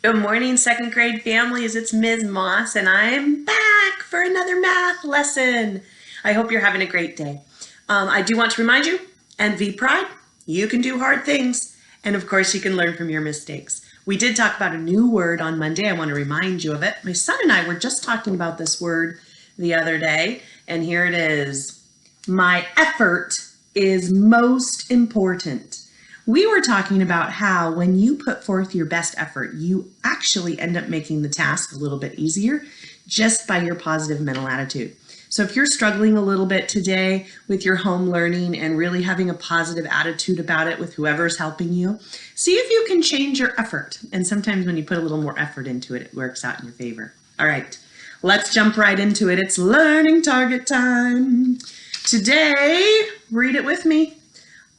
Good morning, second grade families. It's Ms. Moss, and I'm back for another math lesson. I hope you're having a great day. I do want to remind you, envy pride, you can do hard things, and of course, you can learn from your mistakes. We did talk about a new word on Monday. I want to remind you of it. My son and I were just talking about this word the other day, and here it is. My effort is most important. We were talking about how when you put forth your best effort, you actually end up making the task a little bit easier just by your positive mental attitude. So if you're struggling a little bit today with your home learning and really having a positive attitude about it with whoever's helping you, see if you can change your effort. And sometimes when you put a little more effort into it, it works out in your favor. All right, let's jump right into it. It's learning target time. Today, read it with me.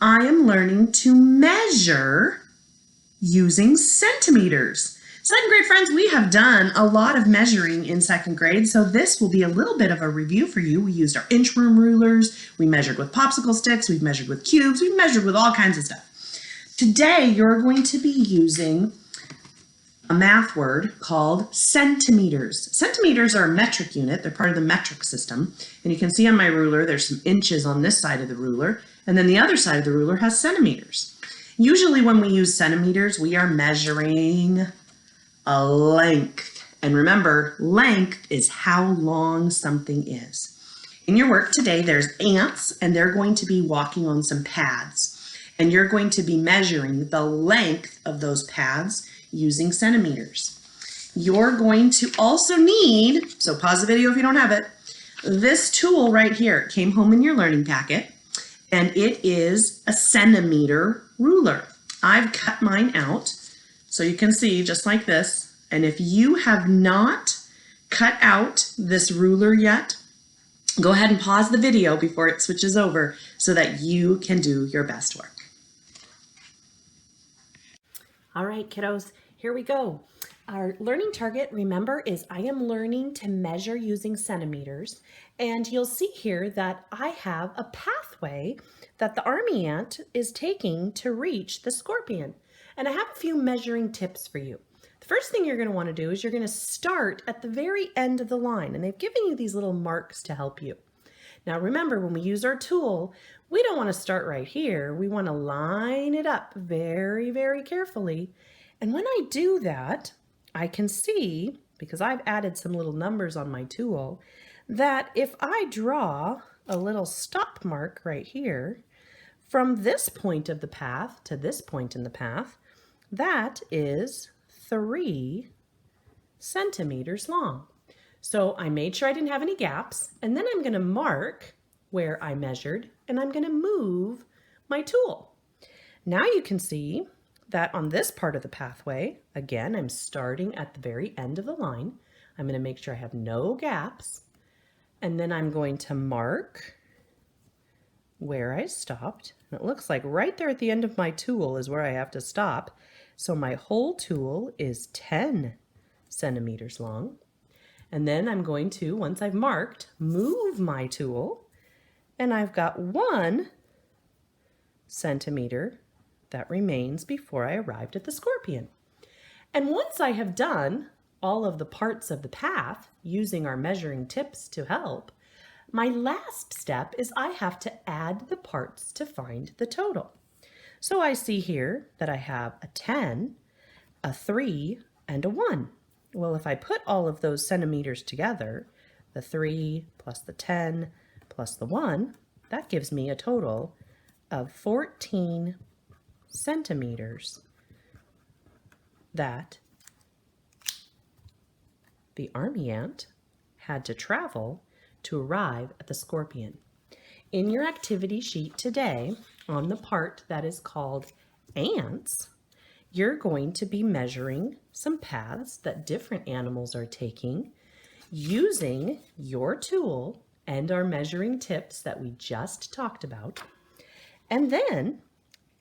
I am learning to measure using centimeters. Second grade friends, we have done a lot of measuring in second grade, so this will be a little bit of a review for you. We used our inch room rulers, we measured with popsicle sticks, we've measured with cubes, we've measured with all kinds of stuff. Today, you're going to be using a math word called centimeters. Centimeters are a metric unit. They're part of the metric system. And you can see on my ruler, there's some inches on this side of the ruler, and then the other side of the ruler has centimeters. Usually when we use centimeters, we are measuring a length. And remember, length is how long something is. In your work today, there's ants, and they're going to be walking on some paths. And you're going to be measuring the length of those paths using centimeters. You're going to also need, so pause the video if you don't have it, this tool right here. It came home in your learning packet, and it is a centimeter ruler. I've cut mine out so you can see just like this. And if you have not cut out this ruler yet, go ahead and pause the video before it switches over so that you can do your best work. All right, kiddos, here we go. Our learning target, remember, is I am learning to measure using centimeters. And you'll see here that I have a pathway that the army ant is taking to reach the scorpion. And I have a few measuring tips for you. The first thing you're going to want to do is you're going to start at the very end of the line. And they've given you these little marks to help you. Now remember, when we use our tool, we don't want to start right here. We want to line it up very, very carefully. And when I do that, I can see, because I've added some little numbers on my tool, that if I draw a little stop mark right here, from this point of the path to this point in the path, that is 3 centimeters long. So I made sure I didn't have any gaps, and then I'm going to mark where I measured, and I'm going to move my tool. Now you can see that on this part of the pathway, again, I'm starting at the very end of the line. I'm going to make sure I have no gaps, and then I'm going to mark where I stopped. And it looks like right there at the end of my tool is where I have to stop. So my whole tool is 10 centimeters long. And then I'm going to, once I've marked, move my tool, and I've got 1 centimeter that remains before I arrived at the scorpion. And once I have done all of the parts of the path using our measuring tips to help, my last step is I have to add the parts to find the total. So I see here that I have a 10, a 3, and a 1. Well, if I put all of those centimeters together, the 3 plus the 10 plus the 1, that gives me a total of 14 centimeters that the army ant had to travel to arrive at the scorpion. In your activity sheet today, on the part that is called ants, you're going to be measuring some paths that different animals are taking using your tool and our measuring tips that we just talked about. And then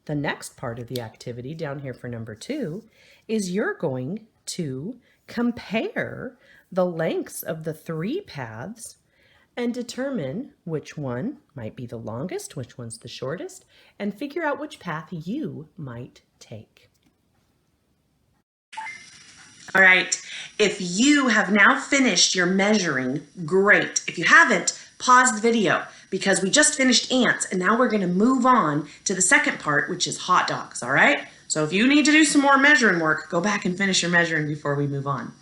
the next part of the activity down here for number 2 is you're going to compare the lengths of the 3 paths and determine which one might be the longest, which one's the shortest, and figure out which path you might take. All right, if you have now finished your measuring, great. If you haven't, pause the video because we just finished ants and now we're going to move on to the second part, which is hot dogs, all right? So if you need to do some more measuring work, go back and finish your measuring before we move on.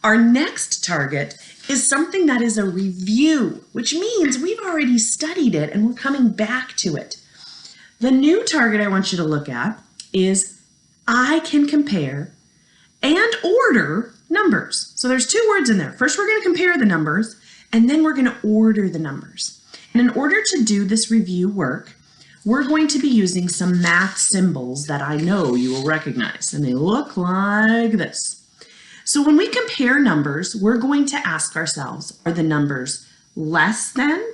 Our next target is something that is a review, which means we've already studied it and we're coming back to it. The new target I want you to look at is I can compare and order numbers. So there's two words in there. First, we're going to compare the numbers, and then we're going to order the numbers. And in order to do this review work, we're going to be using some math symbols that I know you will recognize, and they look like this. So when we compare numbers, we're going to ask ourselves, are the numbers less than,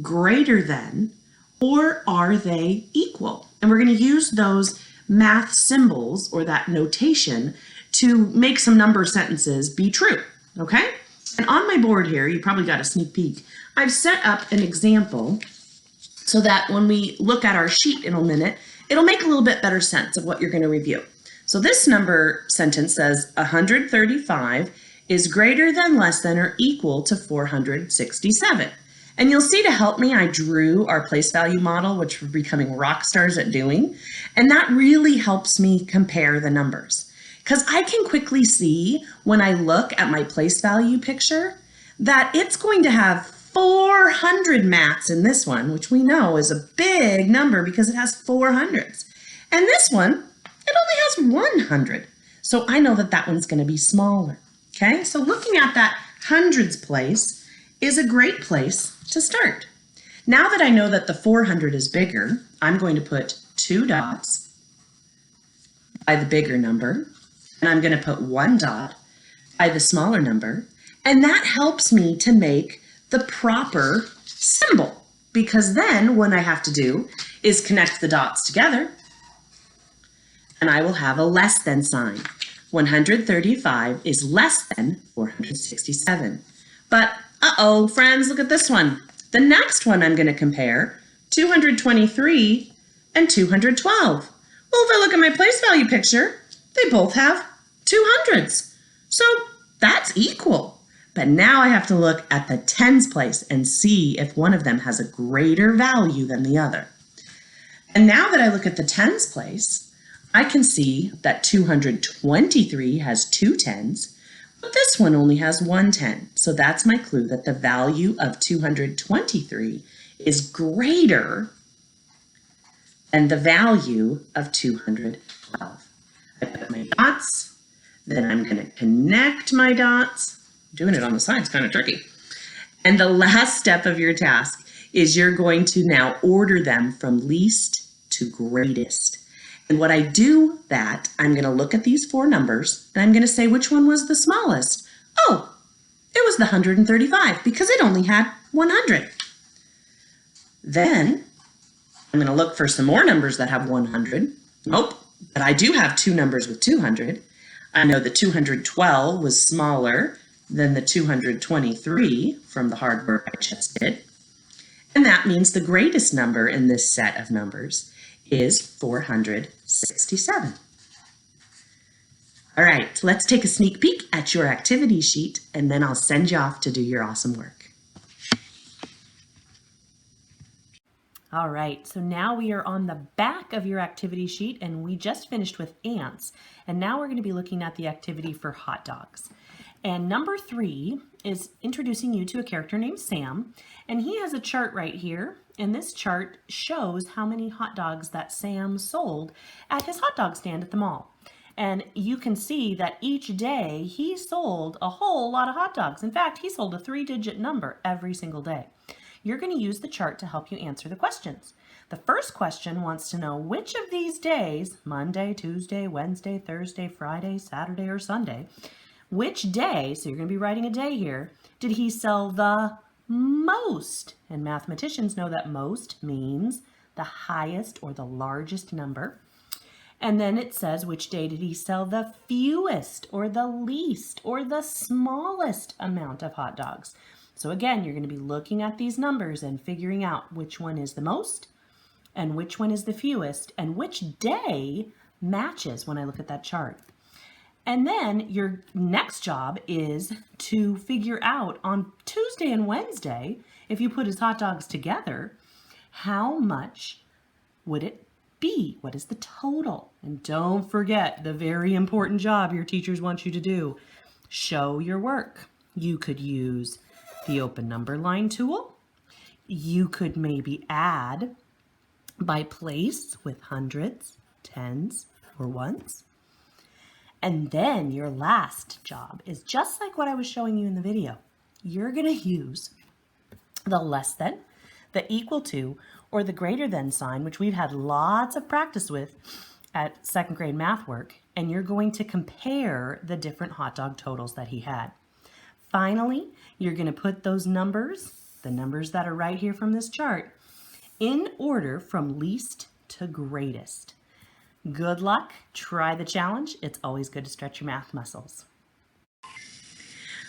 greater than, or are they equal? And we're going to use those math symbols or that notation to make some number sentences be true, okay? And on my board here, you probably got a sneak peek, I've set up an example so that when we look at our sheet in a minute, it'll make a little bit better sense of what you're going to review. So this number sentence says 135 is greater than, less than, or equal to 467. And you'll see to help me, I drew our place value model, which we're becoming rock stars at doing. And that really helps me compare the numbers. Because I can quickly see when I look at my place value picture that it's going to have 400 mats in this one, which we know is a big number because it has 4 hundreds. And this one, it only has 100. So I know that that one's going to be smaller. Okay, so looking at that hundreds place is a great place to start. Now that I know that the 400 is bigger, I'm going to put 2 dots by the bigger number, and I'm going to put 1 dot by the smaller number, and that helps me to make the proper symbol, because then what I have to do is connect the dots together, and I will have a less than sign. 135 is less than 467. But, uh-oh, friends, look at this one. The next one I'm going to compare, 223 and 212. Well, if I look at my place value picture, they both have 200s. So that's equal. But now I have to look at the tens place and see if one of them has a greater value than the other. And now that I look at the tens place, I can see that 223 has 2 tens, but this one only has 1 10. So that's my clue that the value of 223 is greater than the value of 212. I put my dots, then I'm going to connect my dots. Doing it on the side is kind of tricky. And the last step of your task is you're going to now order them from least to greatest. And what I do that, I'm going to look at these 4 numbers and I'm going to say which one was the smallest. Oh, it was the 135 because it only had 100. Then I'm going to look for some more numbers that have 100. Nope, but I do have 2 numbers with 200. I know the 212 was smaller than the 223 from the hard work I just did. And that means the greatest number in this set of numbers is 467. All right, let's take a sneak peek at your activity sheet, and then I'll send you off to do your awesome work. All right, so now we are on the back of your activity sheet, and we just finished with ants, and now we're going to be looking at the activity for hot dogs. And number 3 is introducing you to a character named Sam, and he has a chart right here, and this chart shows how many hot dogs that Sam sold at his hot dog stand at the mall. And you can see that each day he sold a whole lot of hot dogs. In fact, he sold a 3-digit number every single day. You're going to use the chart to help you answer the questions. The first question wants to know which of these days, Monday, Tuesday, Wednesday, Thursday, Friday, Saturday, or Sunday, which day, so you're going to be writing a day here, did he sell the most? And mathematicians know that most means the highest or the largest number. And then it says which day did he sell the fewest or the least or the smallest amount of hot dogs. So again, you're going to be looking at these numbers and figuring out which one is the most and which one is the fewest and which day matches when I look at that chart. And then your next job is to figure out on Tuesday and Wednesday, if you put his hot dogs together, how much would it be? What is the total? And don't forget the very important job your teachers want you to do. Show your work. You could use the open number line tool. You could maybe add by place with hundreds, tens, or ones. And then your last job is just like what I was showing you in the video. You're going to use the less than, the equal to, or the greater than sign, which we've had lots of practice with at second grade math work, and you're going to compare the different hot dog totals that he had. Finally, you're going to put those numbers, the numbers that are right here from this chart, in order from least to greatest. Good luck. Try the challenge. It's always good to stretch your math muscles.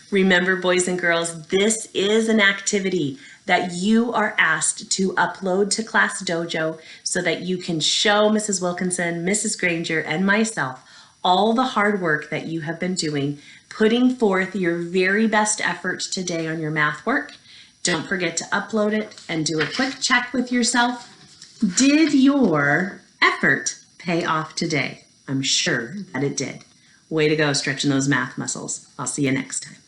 Remember, boys and girls, this is an activity that you are asked to upload to Class Dojo so that you can show Mrs. Wilkinson, Mrs. Granger, and myself all the hard work that you have been doing, putting forth your very best effort today on your math work. Don't forget to upload it and do a quick check with yourself. Did your effort pay off today? I'm sure that it did. Way to go stretching those math muscles. I'll see you next time.